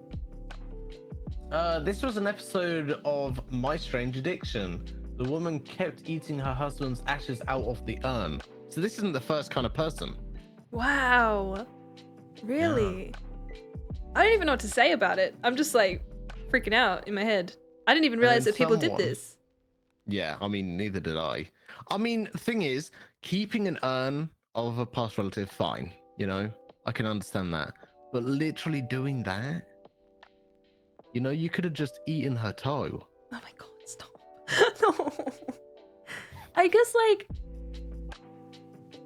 S1: This was an episode of My Strange Addiction. The woman kept eating her husband's ashes out of the urn. So this isn't the first kind of person.
S2: Wow. Really? Yeah. I don't even know what to say about it. I'm just like freaking out in my head. I didn't even realize that people did this.
S1: Yeah, I mean, neither did I. I mean, the thing is, keeping an urn of a past relative, fine. You know, I can understand that. But literally doing that, you know, you could have just eaten her toe.
S2: Oh my god, stop. No. I guess, like,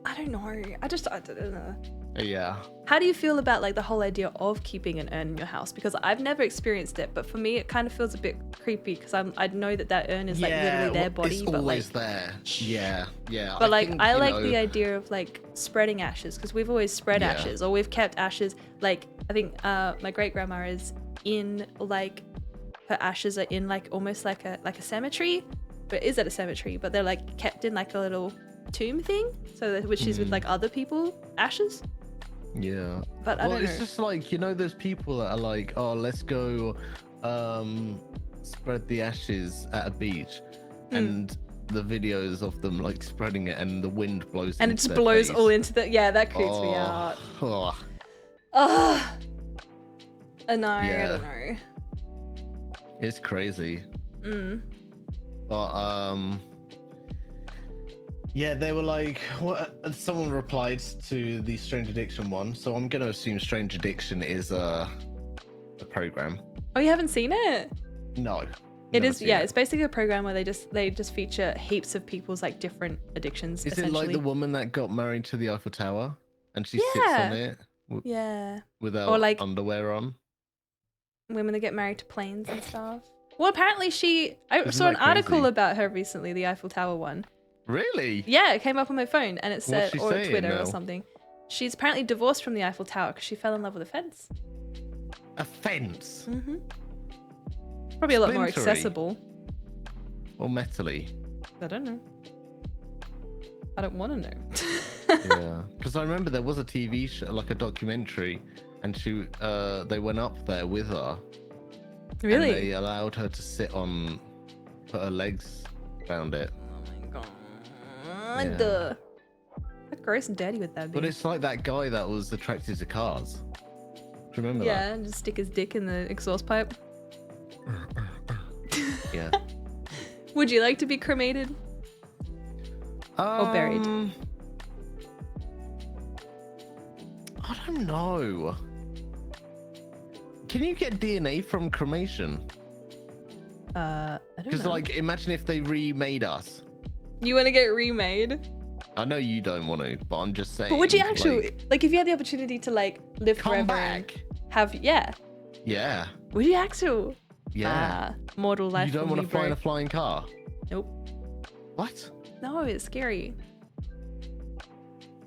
S2: I don't know. I don't know.
S1: Yeah.
S2: How do you feel about, like, the whole idea of keeping an urn in your house? Because I've never experienced it, but for me, it kind of feels a bit creepy because I know that urn is, like, literally their body.
S1: It's always
S2: like,
S1: there. Yeah, yeah.
S2: But, I like the idea of, like, spreading ashes because we've always spread ashes or we've kept ashes. Like, I think my great-grandma is in, like, her ashes are in, like, almost like a cemetery. But it is at a cemetery, but they're, like, kept in, like, a little tomb thing. So that, which is with, like, other people's ashes.
S1: Yeah.
S2: But I don't know.
S1: It's just like, you know, those people that are like, oh, let's go spread the ashes at a beach. And the videos of them like spreading it and the wind blows
S2: and it just blows all into the that creeps me out. No, I don't know.
S1: It's crazy. But yeah, they were like, what? Someone replied to the Strange Addiction one, so I'm gonna assume Strange Addiction is a program.
S2: Oh, you haven't seen it?
S1: No.
S2: It is, yeah. It's basically a program where they just feature heaps of people's like different addictions.
S1: Is it like the woman that got married to the Eiffel Tower and she sits on it? Without
S2: or like
S1: underwear on.
S2: Women that get married to planes and stuff. Well, apparently I saw an article about her recently, the Eiffel Tower one.
S1: Really?
S2: Yeah, it came up on my phone and it said, or Twitter or something. She's apparently divorced from the Eiffel Tower because she fell in love with a fence.
S1: A fence?
S2: Mm-hmm. Probably a lot more accessible.
S1: Or metally?
S2: I don't know. I don't want to know.
S1: Yeah, because I remember there was a TV show, like a documentary, and they went up there with her.
S2: Really?
S1: And they allowed her to put her legs around it.
S2: How gross and dirty would that be?
S1: But it's like that guy that was attracted to cars. Do you remember that?
S2: Yeah, and just stick his dick in the exhaust pipe.
S1: Yeah.
S2: Would you like to be cremated? Or buried?
S1: I don't know. Can you get DNA from cremation?
S2: I don't know.
S1: Because like, imagine if they remade us.
S2: You want to get remade?
S1: I know you don't want to, but I'm just saying.
S2: But would you actually, like if you had the opportunity to like live forever
S1: back?
S2: And yeah. Would you actually?
S1: Yeah.
S2: Mortal life.
S1: You don't want to fly in a flying car?
S2: Nope.
S1: What?
S2: No, it's scary.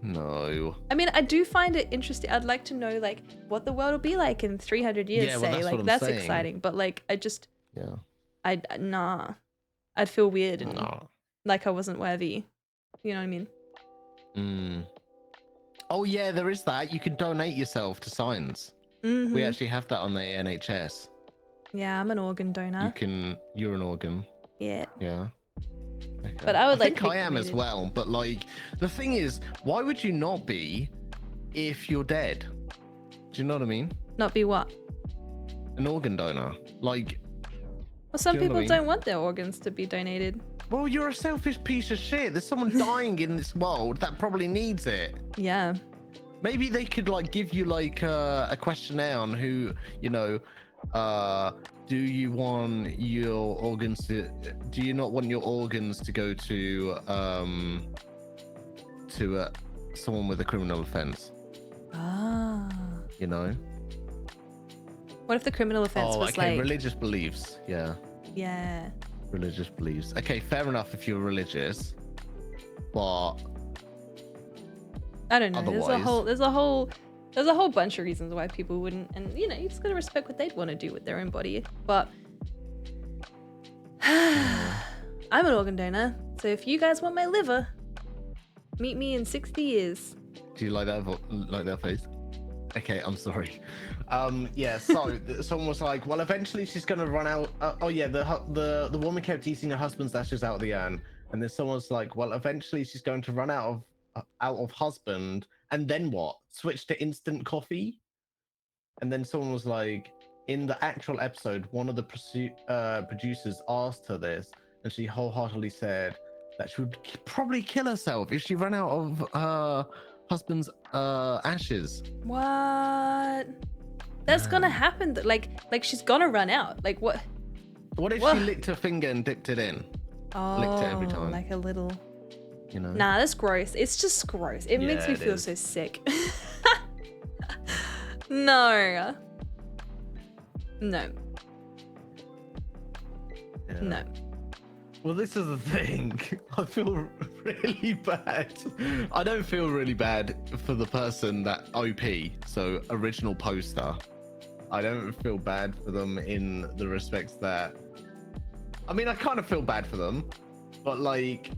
S1: No.
S2: I mean, I do find it interesting. I'd like to know like what the world will be like in 300 years, say. Like that's exciting. But like I just I'd feel weird and like I wasn't worthy. You know what I mean?
S1: Mm. Oh yeah, there is that. You can donate yourself to science. We actually have that on the NHS.
S2: Yeah, I'm an organ donor.
S1: You're an organ.
S2: Yeah.
S1: Yeah. Okay.
S2: But I would like
S1: think
S2: to be
S1: I am as
S2: cremated.
S1: well. But like, the thing is, why would you not be if you're dead? Do you know what I mean?
S2: Not be what?
S1: An organ donor. Like,
S2: Well, some
S1: do you know
S2: people
S1: what I mean?
S2: don't want their organs to be donated.
S1: Well, you're a selfish piece of shit. There's someone dying in this world that probably needs it.
S2: Yeah.
S1: Maybe they could like give you like a questionnaire on who, you know, do you want your organs to, do you not want your organs to go to someone with a criminal offense,
S2: Ah.
S1: you know?
S2: What if the criminal offense
S1: Oh,
S2: was
S1: okay,
S2: like?
S1: religious beliefs. Yeah,
S2: Yeah.
S1: religious beliefs. Okay, fair enough if you're religious, but
S2: I don't know.
S1: Otherwise-
S2: There's a whole bunch of reasons why people wouldn't, and you know, you just gotta respect what they'd want to do with their own body. But I'm an organ donor, so if you guys want my liver, meet me in 60 years.
S1: do you like that face? Okay, I'm sorry. Yeah, so someone was like, well, eventually she's gonna run out. Oh yeah, the woman kept eating her husband's ashes out of the urn, and then someone's like, well, eventually she's going to run out of husband, and then what? Switch to instant coffee? And then someone was like, in the actual episode, one of the producers asked her this, and she wholeheartedly said that she would probably kill herself if she ran out of her husband's ashes.
S2: What? That's gonna happen. Like she's gonna run out. Like what?
S1: What if
S2: What?
S1: she licked her finger and dipped it in?
S2: Oh,
S1: Licked it every time.
S2: like a little.
S1: You know?
S2: Nah, that's gross. It's just gross. It makes
S1: Yeah,
S2: me
S1: it
S2: feel
S1: is.
S2: so sick. No. No.
S1: Yeah.
S2: No.
S1: Well, this is the thing. I feel really bad. I don't feel really bad for the person that OP, so original poster. I don't feel bad for them in the respects that, I mean, I kind of feel bad for them, but like,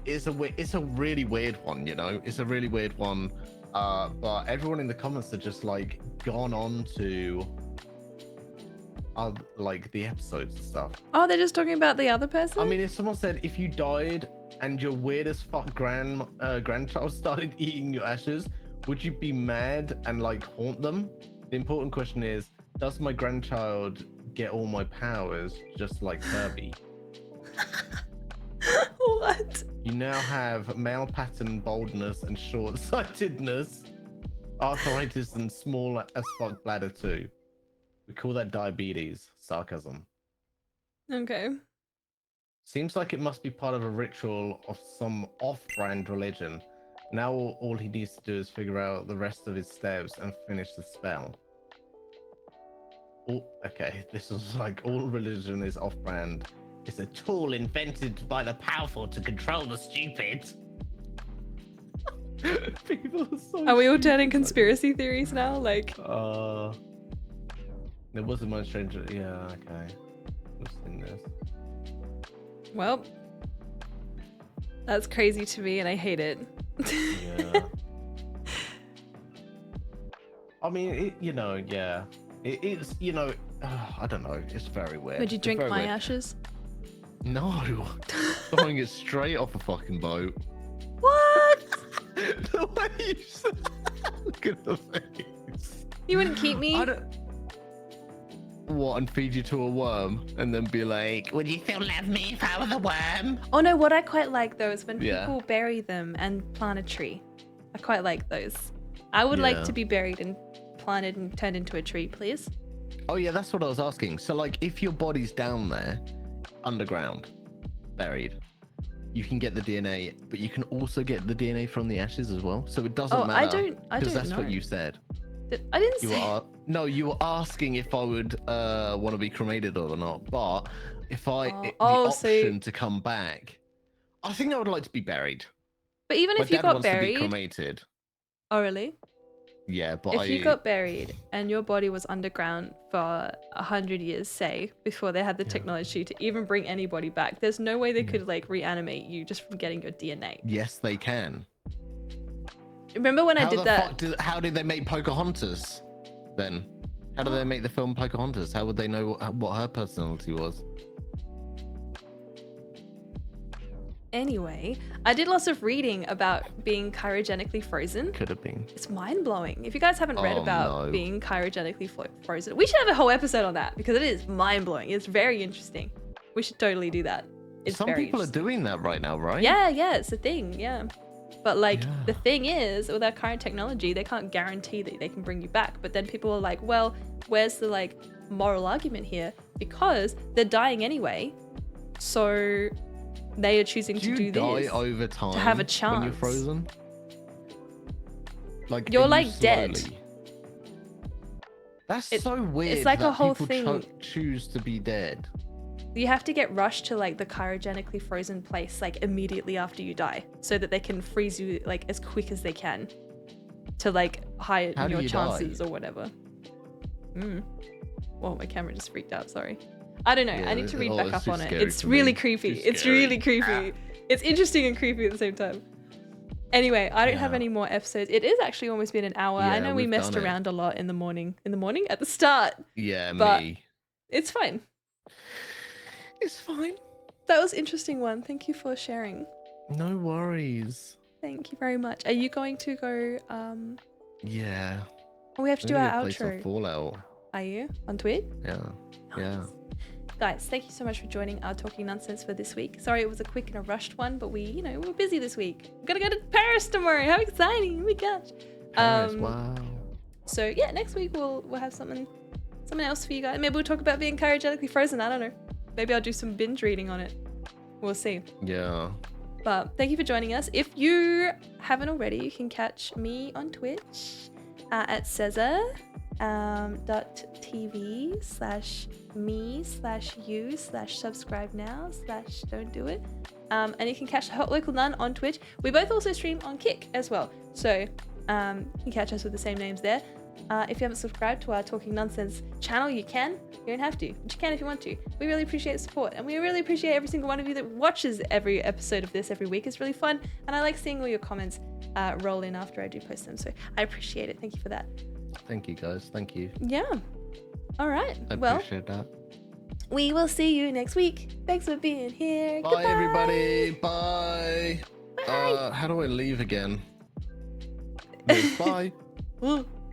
S1: it's a really weird one, you know? It's a really weird one. But everyone in the comments are just like gone on to like the episodes and stuff.
S2: Oh, they're just talking about the other person?
S1: I mean, if someone said if you died and your weird as fuck grandchild started eating your ashes, would you be mad and like haunt them? The important question is, does my grandchild get all my powers just like Kirby?
S2: What?
S1: You now have male pattern baldness and short-sightedness, arthritis, and small as fuck bladder too. We call that diabetes. Sarcasm.
S2: Okay.
S1: Seems like it must be part of a ritual of some off-brand religion. Now all he needs to do is figure out the rest of his steps and finish the spell. Oh, okay, this is like all religion is off-brand. It's a tool invented by the powerful to control the stupid. People are so
S2: Are we all turning
S1: stupid.
S2: conspiracy theories now? Like,
S1: There wasn't much stranger. Yeah, okay. What's in this?
S2: well, that's crazy to me and I hate it.
S1: Yeah. I mean, yeah. It's, I don't know. It's very weird.
S2: Would you
S1: It's
S2: drink
S1: very
S2: my
S1: weird.
S2: ashes?
S1: No. Throwing it straight off a fucking boat.
S2: What?
S1: The way you said, look at the face.
S2: You wouldn't keep me?
S1: I don't. What, and feed you to a worm and then be like,
S3: Would you still love me if I was a worm?
S2: Oh no, what I quite like though is when
S1: Yeah.
S2: people bury them and plant a tree. I quite like those. I would like
S1: Yeah.
S2: to be buried and planted and turned into a tree, please.
S1: oh yeah, that's what I was asking. So like, if your body's down there, underground, buried, you can get the DNA, but you can also get the DNA from the ashes as well. So it doesn't
S2: Oh,
S1: matter.
S2: I don't
S1: Because that's
S2: know.
S1: what you said.
S2: I didn't
S1: You
S2: say.
S1: were no, you were asking if I would want to be cremated or not. But if I the
S2: so-
S1: option to come back, I think I would like to be buried.
S2: But even
S1: My
S2: if you
S1: dad
S2: got
S1: wants to be
S2: buried.
S1: cremated.
S2: Oh really?
S1: Yeah, but
S2: If you got buried and your body was underground for 100 years, say, before they had the technology to even bring anybody back, there's no way they could like reanimate you just from getting your DNA.
S1: Yes, they can.
S2: Remember when I did that?
S1: How did they make Pocahontas then? How did they make the film Pocahontas? How would they know what her personality was?
S2: Anyway, I did lots of reading about being cryogenically frozen.
S1: Could have been.
S2: It's mind-blowing. If you guys haven't read about
S1: no.
S2: being cryogenically frozen, we should have a whole episode on that because it is mind-blowing. It's very interesting. We should totally do that. It's
S1: Some
S2: very
S1: people are
S2: interesting.
S1: doing that right now, right?
S2: Yeah, it's a thing, yeah. But like the thing is, with our current technology, they can't guarantee that they can bring you back. But then people are like, well, where's the like moral argument here? Because they're dying anyway. So they are choosing to do
S1: die
S2: this
S1: over time
S2: to have a
S1: when
S2: chance.
S1: you're frozen. Like
S2: You're
S1: are you
S2: like dead.
S1: slowly? That's so weird.
S2: It's like
S1: that
S2: a whole
S1: people
S2: thing.
S1: choose to be dead.
S2: You have to get rushed to like the cryogenically frozen place like immediately after you die, so that they can freeze you like as quick as they can to like heighten
S1: How do
S2: your
S1: you
S2: chances
S1: die?
S2: or whatever. Well, my camera just freaked out. Sorry. I don't know. I need to read back
S1: it's
S2: up
S1: too
S2: on it.
S1: scary
S2: It's
S1: for
S2: really
S1: me.
S2: creepy.
S1: Too
S2: It's
S1: scary.
S2: really creepy. It's interesting and creepy at the same time. Anyway, I don't have any more episodes. It is actually almost been an hour. I
S1: Yeah,
S2: know we
S1: we've
S2: messed
S1: done it.
S2: around a lot in the morning. In the morning? At the start.
S1: Yeah,
S2: But-
S1: me.
S2: It's fine.
S1: It's fine.
S2: That was an interesting one. Thank you for sharing.
S1: No worries.
S2: Thank you very much. Are you going to go
S1: Yeah.
S2: we have to do
S1: Maybe
S2: our
S1: play some
S2: outro.
S1: Fallout.
S2: Are you on Twitch?
S1: Yeah. Yeah.
S2: Guys, thank you so much for joining our Talking Nonsense for this week. Sorry it was a quick and a rushed one, but we were busy this week. We're gonna go to Paris tomorrow. How exciting! Oh my gosh.
S1: Paris, wow.
S2: So yeah, next week we'll have something else for you guys. Maybe we'll talk about being cryogenically frozen. I don't know. Maybe I'll do some binge reading on it. We'll see.
S1: Yeah.
S2: But thank you for joining us. If you haven't already, you can catch me on Twitch at Sezza .tv/me/you/subscribe now/ don't do it. And you can catch HotLocalNun on Twitch. We both also stream on Kick as well. So you can catch us with the same names there. If you haven't subscribed to our Talking Nonsense channel, you can. You don't have to, but you can if you want to. We really appreciate the support, and we really appreciate every single one of you that watches every episode of this every week. It's really fun, and I like seeing all your comments roll in after I do post them, so I appreciate it. Thank you for that.
S1: Thank you, guys. Thank you.
S2: Yeah. All right.
S1: I
S2: Well,
S1: appreciate that.
S2: we will see you next week. Thanks for being here.
S1: Bye,
S2: Goodbye.
S1: everybody. Bye. How do I leave again? Yes, bye.
S2: Ooh.